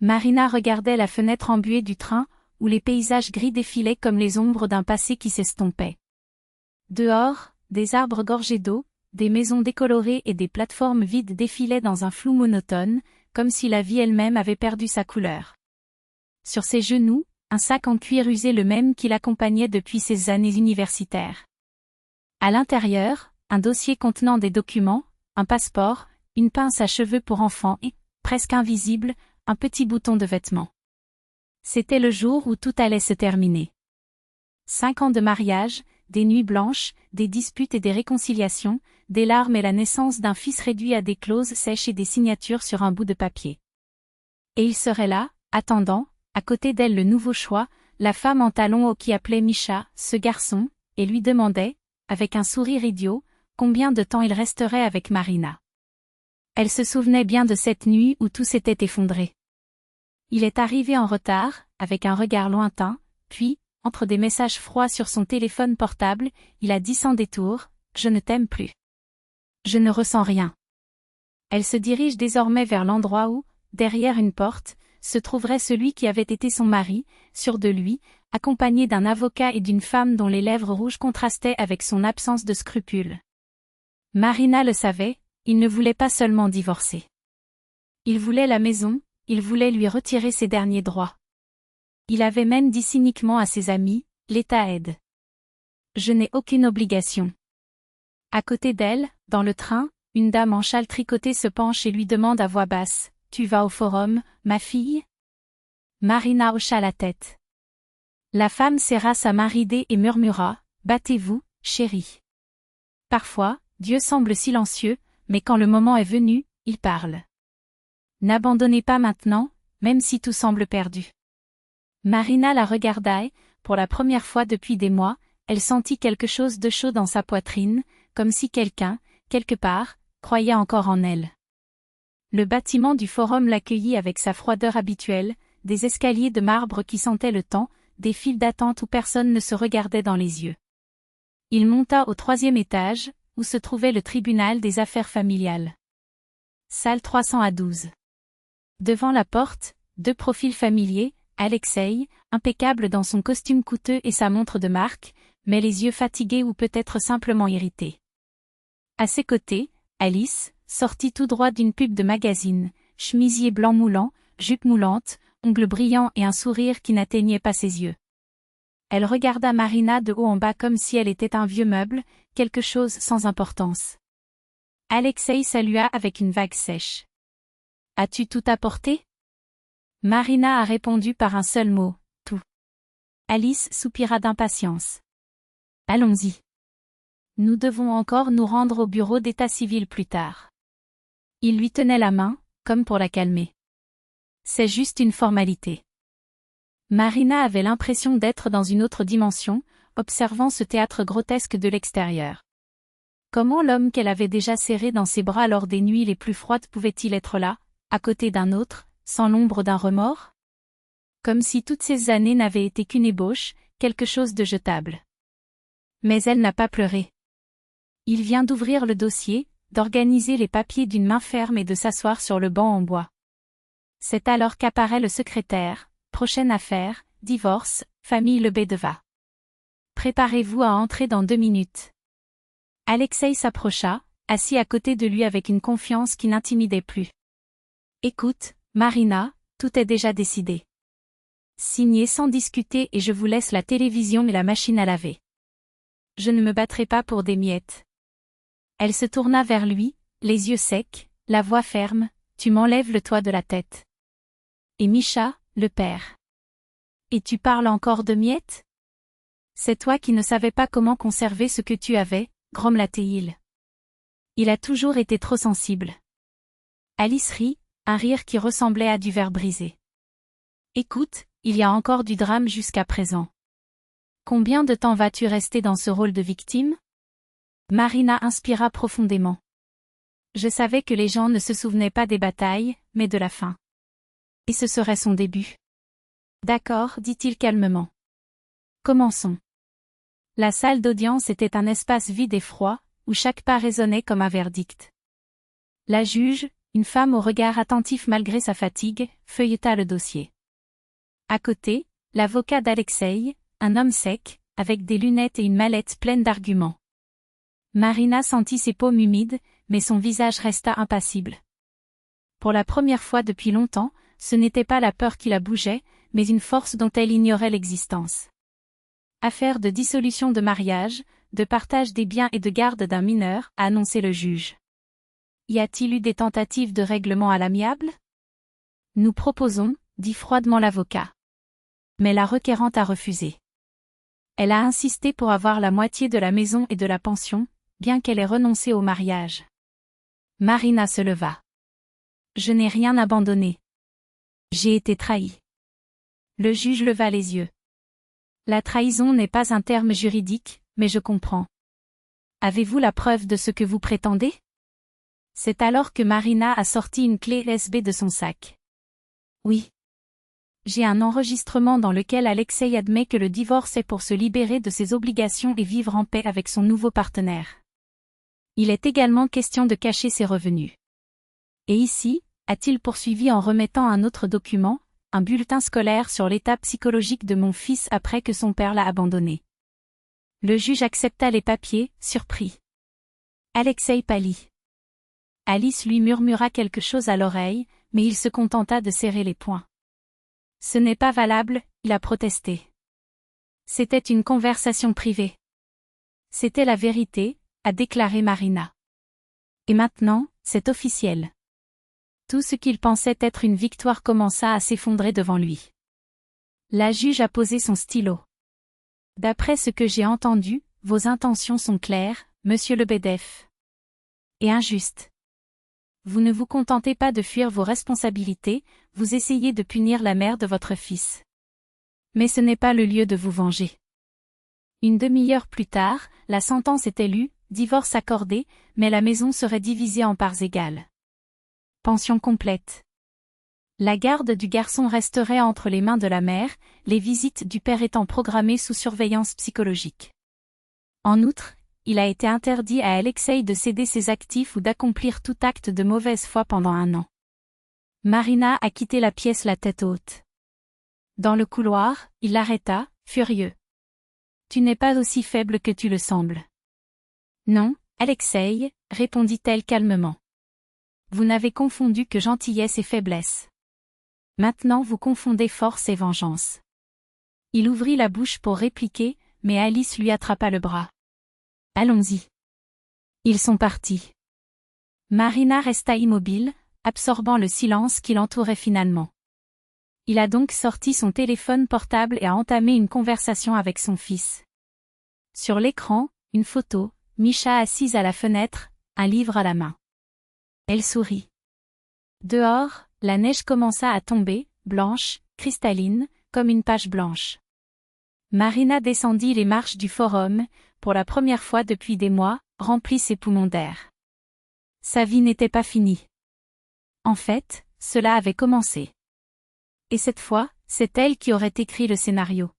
Marina regardait la fenêtre embuée du train, où les paysages gris défilaient comme les ombres d'un passé qui s'estompait. Dehors, des arbres gorgés d'eau, des maisons décolorées et des plateformes vides défilaient dans un flou monotone, comme si la vie elle-même avait perdu sa couleur. Sur ses genoux, un sac en cuir usé, le même qui l'accompagnait depuis ses années universitaires. À l'intérieur, un dossier contenant des documents, un passeport, une pince à cheveux pour enfant et, presque invisible, un petit bouton de vêtement. C'était le jour où tout allait se terminer. 5 ans de mariage, des nuits blanches, des disputes et des réconciliations, des larmes et la naissance d'un fils réduit à des clauses sèches et des signatures sur un bout de papier. Et il serait là, attendant, à côté d'elle le nouveau choix, la femme en talons hauts qui appelait Misha, ce garçon, et lui demandait, avec un sourire idiot, combien de temps il resterait avec Marina. Elle se souvenait bien de cette nuit où tout s'était effondré. Il est arrivé en retard, avec un regard lointain, puis, entre des messages froids sur son téléphone portable, il a dit sans détour, « Je ne t'aime plus. Je ne ressens rien. » Elle se dirige désormais vers l'endroit où, derrière une porte, se trouverait celui qui avait été son mari, sûr de lui, accompagné d'un avocat et d'une femme dont les lèvres rouges contrastaient avec son absence de scrupules. Marina le savait, il ne voulait pas seulement divorcer. Il voulait la maison, il voulait lui retirer ses derniers droits. Il avait même dit cyniquement à ses amis, « L'État aide. Je n'ai aucune obligation. » À côté d'elle, dans le train, une dame en châle tricoté se penche et lui demande à voix basse, « Tu vas au forum, ma fille ?» Marina hocha la tête. La femme serra sa main ridée et murmura, « Battez-vous, chérie. » Parfois, Dieu semble silencieux, mais quand le moment est venu, il parle. N'abandonnez pas maintenant, même si tout semble perdu. Marina la regarda et, pour la première fois depuis des mois, elle sentit quelque chose de chaud dans sa poitrine, comme si quelqu'un, quelque part, croyait encore en elle. Le bâtiment du forum l'accueillit avec sa froideur habituelle, des escaliers de marbre qui sentaient le temps, des files d'attente où personne ne se regardait dans les yeux. Il monta au 3e étage, où se trouvait le tribunal des affaires familiales. Salle 312. Devant la porte, 2 profils familiers, Alexei, impeccable dans son costume coûteux et sa montre de marque, mais les yeux fatigués ou peut-être simplement irrités. À ses côtés, Alice, sortie tout droit d'une pub de magazine, chemisier blanc moulant, jupe moulante, ongles brillants et un sourire qui n'atteignait pas ses yeux. Elle regarda Marina de haut en bas comme si elle était un vieux meuble, quelque chose sans importance. Alexei salua avec une vague sèche. « As-tu tout apporté ?» Marina a répondu par un seul mot, « Tout. » Alice soupira d'impatience. « Allons-y. Nous devons encore nous rendre au bureau d'état civil plus tard. » Il lui tenait la main, comme pour la calmer. « C'est juste une formalité. » Marina avait l'impression d'être dans une autre dimension, observant ce théâtre grotesque de l'extérieur. Comment l'homme qu'elle avait déjà serré dans ses bras lors des nuits les plus froides pouvait-il être là, à côté d'un autre, sans l'ombre d'un remords? Comme si toutes ces années n'avaient été qu'une ébauche, quelque chose de jetable. Mais elle n'a pas pleuré. Il vient d'ouvrir le dossier, d'organiser les papiers d'une main ferme et de s'asseoir sur le banc en bois. C'est alors qu'apparaît le secrétaire, prochaine affaire, divorce, famille Lebedeva. Préparez-vous à entrer dans 2 minutes. Alexei s'approcha, assis à côté de lui avec une confiance qui n'intimidait plus. Écoute, Marina, tout est déjà décidé. Signez sans discuter et je vous laisse la télévision et la machine à laver. Je ne me battrai pas pour des miettes. Elle se tourna vers lui, les yeux secs, la voix ferme, tu m'enlèves le toit de la tête. Et Misha, le père. Et tu parles encore de miettes? C'est toi qui ne savais pas comment conserver ce que tu avais, grommela-t-il. Il a toujours été trop sensible. Alice rit, un rire qui ressemblait à du verre brisé. Écoute, il y a encore du drame jusqu'à présent. Combien de temps vas-tu rester dans ce rôle de victime? Marina inspira profondément. Je savais que les gens ne se souvenaient pas des batailles, mais de la fin. Et ce serait son début. D'accord, dit-il calmement. Commençons. La salle d'audience était un espace vide et froid, où chaque pas résonnait comme un verdict. La juge, une femme au regard attentif malgré sa fatigue, feuilleta le dossier. À côté, l'avocat d'Alexei, un homme sec, avec des lunettes et une mallette pleine d'arguments. Marina sentit ses paumes humides, mais son visage resta impassible. Pour la première fois depuis longtemps, ce n'était pas la peur qui la bougeait, mais une force dont elle ignorait l'existence. Affaire de dissolution de mariage, de partage des biens et de garde d'un mineur, a annoncé le juge. Y a-t-il eu des tentatives de règlement à l'amiable? Nous proposons, dit froidement l'avocat. Mais la requérante a refusé. Elle a insisté pour avoir la moitié de la maison et de la pension, bien qu'elle ait renoncé au mariage. Marina se leva. Je n'ai rien abandonné. J'ai été trahie. Le juge leva les yeux. La trahison n'est pas un terme juridique, mais je comprends. Avez-vous la preuve de ce que vous prétendez? C'est alors que Marina a sorti une clé USB de son sac. Oui. J'ai un enregistrement dans lequel Alexei admet que le divorce est pour se libérer de ses obligations et vivre en paix avec son nouveau partenaire. Il est également question de cacher ses revenus. Et ici, a-t-il poursuivi en remettant un autre document, un bulletin scolaire sur l'état psychologique de mon fils après que son père l'a abandonné. Le juge accepta les papiers, surpris. Alexei pâlit. Alice lui murmura quelque chose à l'oreille, mais il se contenta de serrer les poings. Ce n'est pas valable, il a protesté. C'était une conversation privée. C'était la vérité, a déclaré Marina. Et maintenant, c'est officiel. Tout ce qu'il pensait être une victoire commença à s'effondrer devant lui. La juge a posé son stylo. D'après ce que j'ai entendu, vos intentions sont claires, monsieur Lebedev. Et injustes. Vous ne vous contentez pas de fuir vos responsabilités, vous essayez de punir la mère de votre fils. Mais ce n'est pas le lieu de vous venger. Une demi-heure plus tard, la sentence était lue, divorce accordé, mais la maison serait divisée en parts égales. Pension complète. La garde du garçon resterait entre les mains de la mère, les visites du père étant programmées sous surveillance psychologique. En outre, il a été interdit à Alexei de céder ses actifs ou d'accomplir tout acte de mauvaise foi pendant 1 an. Marina a quitté la pièce la tête haute. Dans le couloir, il l'arrêta, furieux. Tu n'es pas aussi faible que tu le sembles. Non, Alexei, répondit-elle calmement. Vous n'avez confondu que gentillesse et faiblesse. Maintenant vous confondez force et vengeance. Il ouvrit la bouche pour répliquer, mais Alice lui attrapa le bras. Allons-y. Ils sont partis. Marina resta immobile, absorbant le silence qui l'entourait finalement. Il a donc sorti son téléphone portable et a entamé une conversation avec son fils. Sur l'écran, une photo, Misha assise à la fenêtre, un livre à la main. Elle sourit. Dehors, la neige commença à tomber, blanche, cristalline, comme une page blanche. Marina descendit les marches du forum, pour la première fois depuis des mois, remplit ses poumons d'air. Sa vie n'était pas finie. En fait, cela avait commencé. Et cette fois, c'est elle qui aurait écrit le scénario.